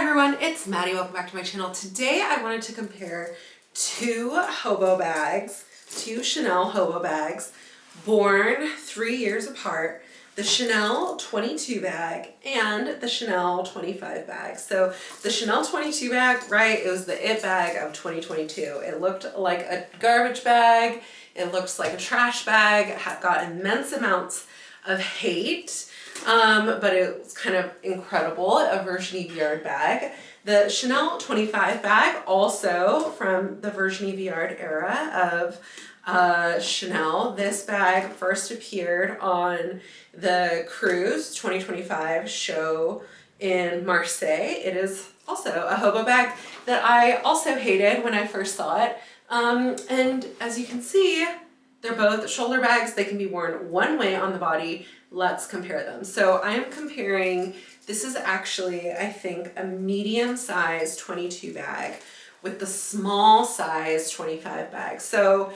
everyone, it's Maddie. Welcome back to my channel. Today I wanted to compare two hobo bags, two Chanel hobo bags, born 3 years apart, the Chanel 22 bag and the Chanel 25 bag. So the Chanel 22 bag, right, it was the it bag of 2022. It looked like a garbage bag. It looks like a trash bag. It got immense amounts of hate. But it was kind of incredible, a Virginie Viard bag. The Chanel 25 bag, also from the Virginie Viard era of Chanel. This bag first appeared on the Cruise 2025 show in Marseille. It is also a hobo bag that I also hated when I first saw it. And as you can see, they're both shoulder bags. They can be worn one way on the body. Let's compare them. So I am comparing, this is actually, I think, a medium size 22 bag with the small size 25 bag. So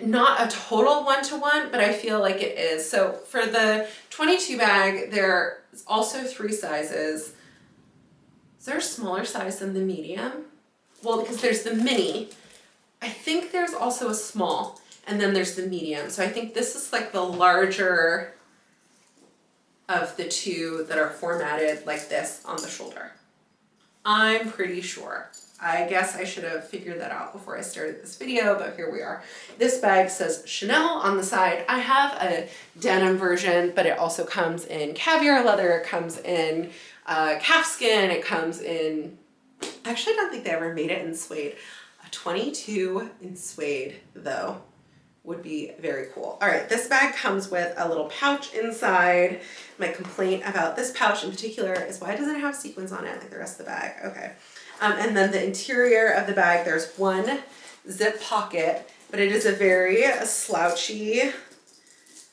not a total one-to-one, but I feel like it is. So for the 22 bag, there's also 3 sizes. Is there a smaller size than the medium? Well, because there's the mini. I think there's also a small, and then there's the medium. So I think this is like the larger of the two that are formatted like this on the shoulder. I'm pretty sure. I guess I should have figured that out before I started this video, but here we are. This bag says Chanel on the side. I have a denim version, but it also comes in caviar leather. It comes in calfskin. It comes in, actually I don't think they ever made it in suede. A 22 in suede though would be very cool. All right, this bag comes with a little pouch inside. My complaint about this pouch in particular is why doesn't it have sequins on it like the rest of the bag? Okay. And then the interior of the bag, there's one zip pocket, but it is a very slouchy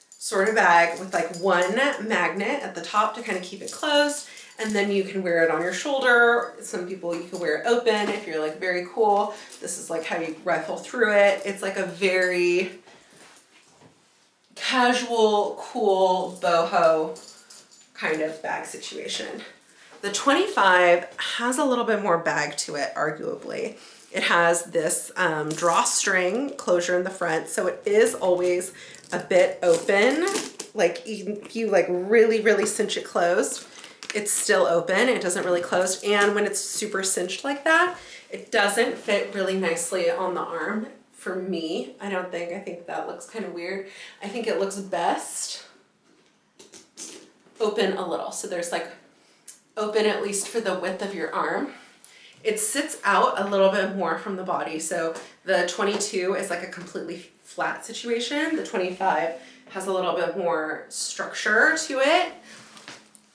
sort of bag with like one magnet at the top to kind of keep it closed. And then you can wear it on your shoulder. Some people, you can wear it open if you're like very cool. This is like how you rifle through it. It's like a very casual, cool, boho kind of bag situation. The 25 has a little bit more bag to it, arguably. It has this drawstring closure in the front, so it is always a bit open. Like if you like really cinch it closed, it's still open. It doesn't really close. And when it's super cinched like that, it doesn't fit really nicely on the arm for me. I don't think. I think that looks kind of weird. I think it looks best open a little. So there's like open at least for the width of your arm. It sits out a little bit more from the body. So the 22 is like a completely flat situation. The 25 has a little bit more structure to it.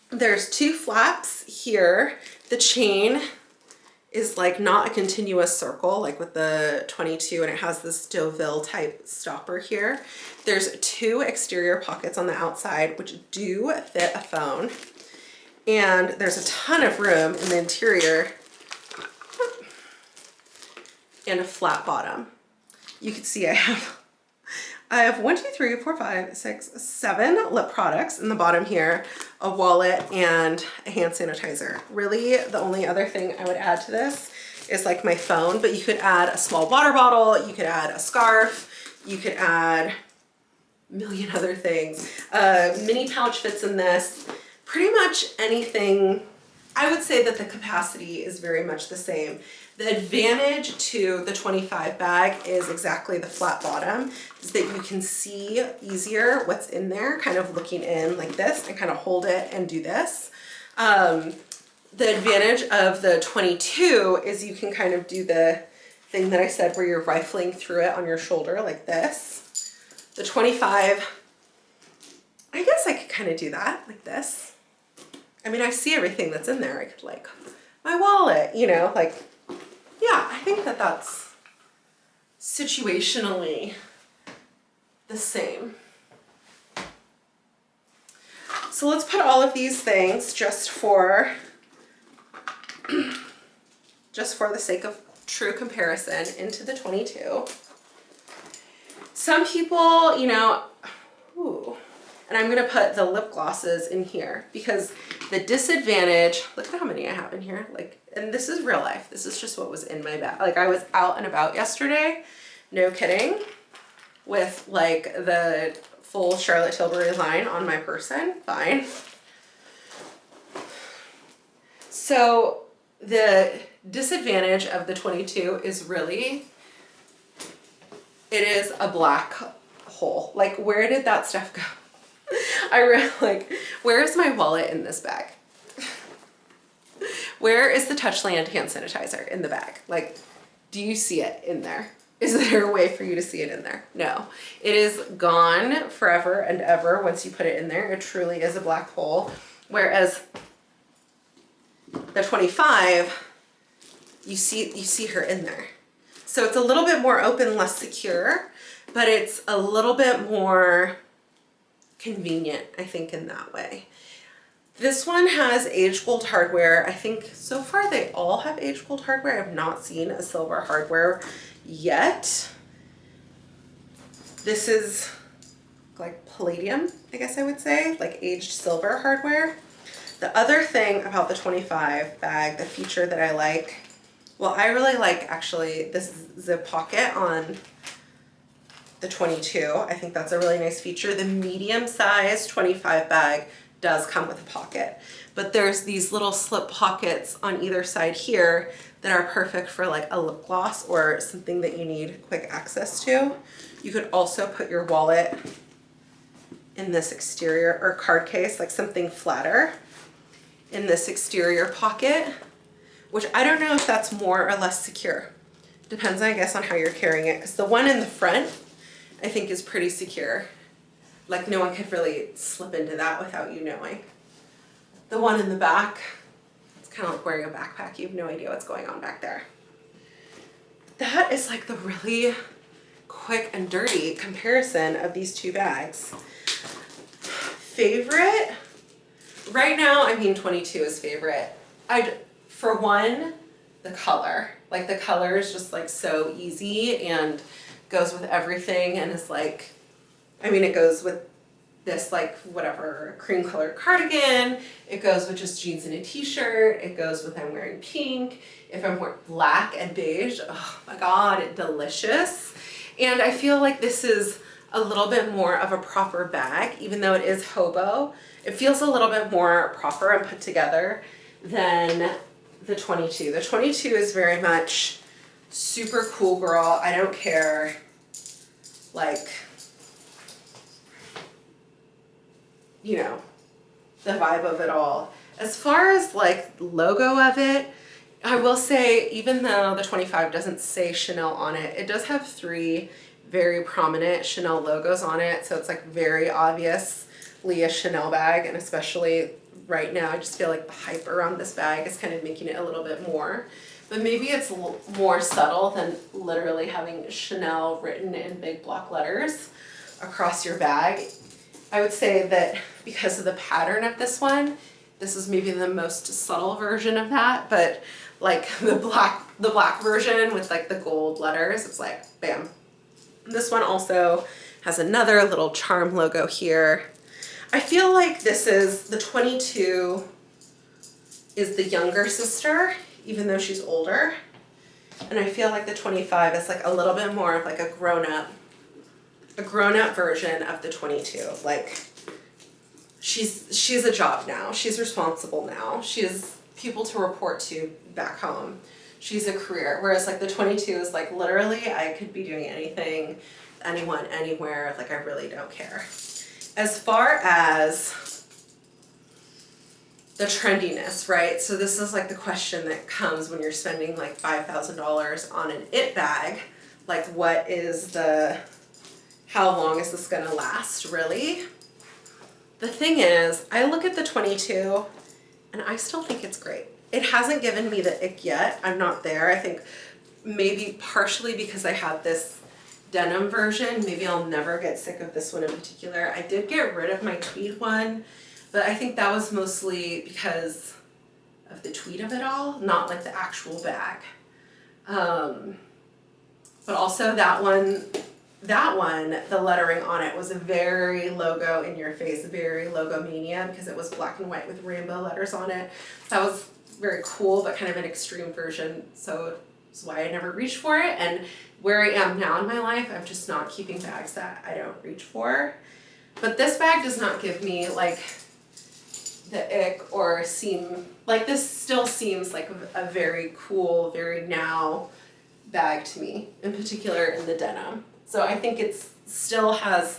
There's 2 flaps here. The chain is like not a continuous circle like with the 22, and it has this Deauville type stopper here. There's 2 exterior pockets on the outside which do fit a phone. And there's a ton of room in the interior and a flat bottom. You can see I have 1, 2, 3, 4, 5, 6, 7 lip products in the bottom here, a wallet and a hand sanitizer. Really, the only other thing I would add to this is like my phone, but you could add a small water bottle, you could add a scarf, you could add a million other things. Mini pouch fits in this. Pretty much anything. I would say that the capacity is very much the same. The advantage to the 25 bag is exactly the flat bottom, is that you can see easier what's in there, kind of looking in like this and kind of hold it and do this. The advantage of the 22 is you can kind of do the thing that I said where you're rifling through it on your shoulder like this. The 25, I guess I could kind of do that like this. I mean, I see everything that's in there. I could like my wallet, you know, like, yeah, I think that that's situationally the same. So let's put all of these things just for the sake of true comparison into the 22. Some people, you know, ooh, and I'm gonna put the lip glosses in here because The disadvantage, look at how many I have in here. Like, and this is real life. This is just what was in my bag. Like I was out and about yesterday, no kidding, with like the full Charlotte Tilbury line on my person, fine. So the disadvantage of the 22 is really, it is a black hole. Like where did that stuff go? I really like, where's my wallet in this bag? Where is the Touchland hand sanitizer in the bag? Like, do you see it in there? Is there a way for you to see it in there? No, it is gone forever and ever once you put it in there. It truly is a black hole. Whereas the 25, you see her in there. So it's a little bit more open, less secure, but it's a little bit more convenient, I think, in that way. This one has age gold hardware. I think so far they all have age gold hardware. I've not seen a silver hardware yet. This is like palladium, I guess I would say, like aged silver hardware. The other thing about the 25 bag, the feature that I like, well, I really like actually this zip pocket on the 22. I think that's a really nice feature. The medium size 25 bag does come with a pocket, but there's these little slip pockets on either side here that are perfect for like a lip gloss or something that you need quick access to. You could also put your wallet in this exterior or card case, like something flatter in this exterior pocket, which I don't know if that's more or less secure. Depends, I guess, on how you're carrying it, because the one in the front I think is pretty secure. Like no one could really slip into that without you knowing. The one in the back, it's kind of like wearing a backpack. You have no idea what's going on back there. That is like the really quick and dirty comparison of these two bags. Favorite? Right now, I mean 22 is favorite. For one, the color. Like the color is just like so easy and goes with everything and is like, I mean, it goes with this like whatever cream colored cardigan. It goes with just jeans and a t-shirt. It goes with I'm wearing pink. If I'm wearing black and beige, oh my God, it's delicious. And I feel like this is a little bit more of a proper bag, even though it is hobo. It feels a little bit more proper and put together than the 22. The 22 is very much super cool girl. I don't care. Like, you know, the vibe of it all. As far as like logo of it, I will say, even though the 25 doesn't say Chanel on it, it does have 3 very prominent Chanel logos on it. So it's like very obviously a Chanel bag. And especially right now, I just feel like the hype around this bag is kind of making it a little bit more. But maybe it's more subtle than literally having Chanel written in big block letters across your bag. I would say that because of the pattern of this one, this is maybe the most subtle version of that, but like the black version with like the gold letters, it's like bam. This one also has another little charm logo here. I feel like this is, the 22 is the younger sister, even though she's older. And I feel like the 25 is like a little bit more of like a grown-up version of the 22. Like she's a job now. She's responsible now. She has people to report to back home. She's a career. Whereas like the 22 is like literally I could be doing anything, anyone, anywhere. Like I really don't care. As far as the trendiness, right? So this is like the question that comes when you're spending like $5,000 on an it bag. Like what is how long is this gonna last, really? The thing is, I look at the 22 and I still think it's great. It hasn't given me the ick yet. I'm not there. I think maybe partially because I had this denim version, maybe I'll never get sick of this one in particular. I did get rid of my tweed one, but I think that was mostly because of the tweed of it all, not like the actual bag. But also that one, that one, the lettering on it was a very logo in your face, very logo mania, because it was black and white with rainbow letters on it. That was very cool, but kind of an extreme version. So that's why I never reached for it. And where I am now in my life, I'm just not keeping bags that I don't reach for. But this bag does not give me like the ick or seem like, this still seems like a very cool, very now bag to me, in particular in the denim. So I think it still has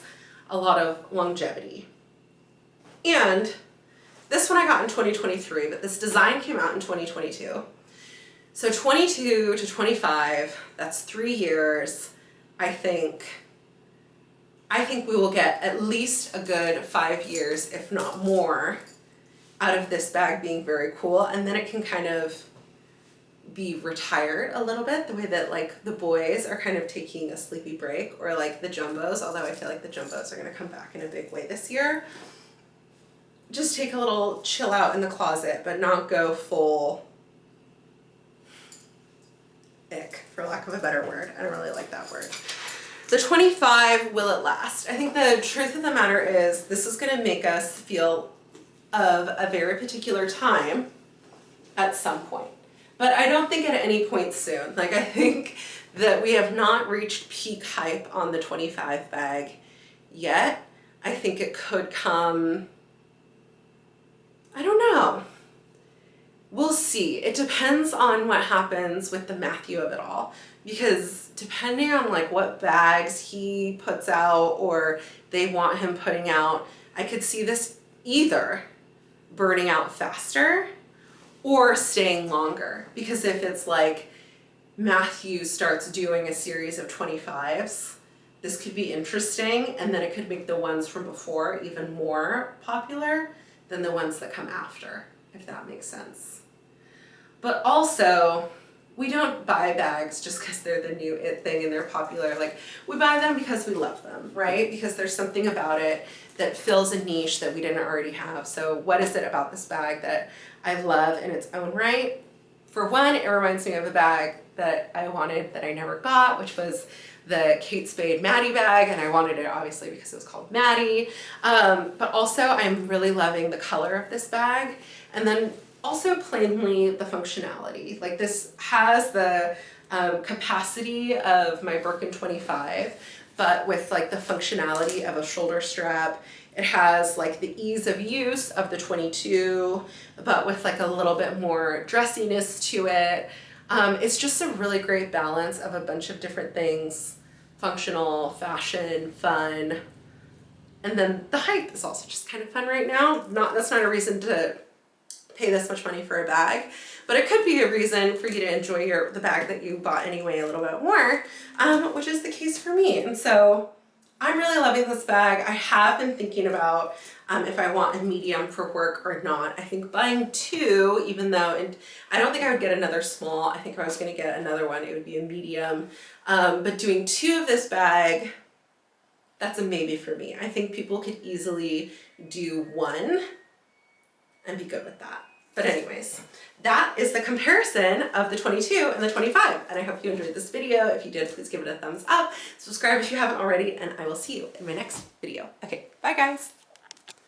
a lot of longevity. And this one I got in 2023, but this design came out in 2022. So 22 to 25, that's 3 years. I think we will get at least a good 5 years, if not more, out of this bag being very cool. And then it can kind of be retired a little bit, the way that like the boys are kind of taking a sleepy break, or like the jumbos, although I feel like the jumbos are going to come back in a big way this year. Just take a little chill out in the closet, but not go full ick, for lack of a better word. I don't really like that word. The 25, will it last? I think the truth of the matter is this is going to make us feel of a very particular time at some point. But I don't think at any point soon. Like, I think that we have not reached peak hype on the 25 bag yet. I think it could come, I don't know. We'll see. It depends on what happens with the Matthew of it all. Because depending on like what bags he puts out or they want him putting out, I could see this either burning out faster or staying longer. Because if it's like Matthew starts doing a series of 25s, this could be interesting, and then it could make the ones from before even more popular than the ones that come after, if that makes sense. But also, we don't buy bags just because they're the new it thing and they're popular. Like, we buy them because we love them, right? Because there's something about it that fills a niche that we didn't already have. So what is it about this bag that I love in its own right? For one, it reminds me of a bag that I wanted that I never got, which was the Kate Spade Maddie bag, and I wanted it obviously because it was called Maddie. But also I'm really loving the color of this bag, and then also plainly the functionality. Like, this has the capacity of my Birkin 25, but with like the functionality of a shoulder strap. It has like the ease of use of the 22, but with like a little bit more dressiness to it. It's just a really great balance of a bunch of different things: functional, fashion, fun. And then the height is also just kind of fun right now. That's not a reason to pay this much money for a bag, but it could be a reason for you to enjoy the bag that you bought anyway a little bit more, which is the case for me. And so I'm really loving this bag. I have been thinking about if I want a medium for work or not. I think buying two, even though I don't think I would get another small. I think if I was going to get another one, it would be a medium. But doing two of this bag, that's a maybe for me. I think people could easily do one and be good with that. But anyways, that is the comparison of the 22 and the 25. And I hope you enjoyed this video. If you did, please give it a thumbs up. Subscribe if you haven't already, and I will see you in my next video. Okay, bye guys.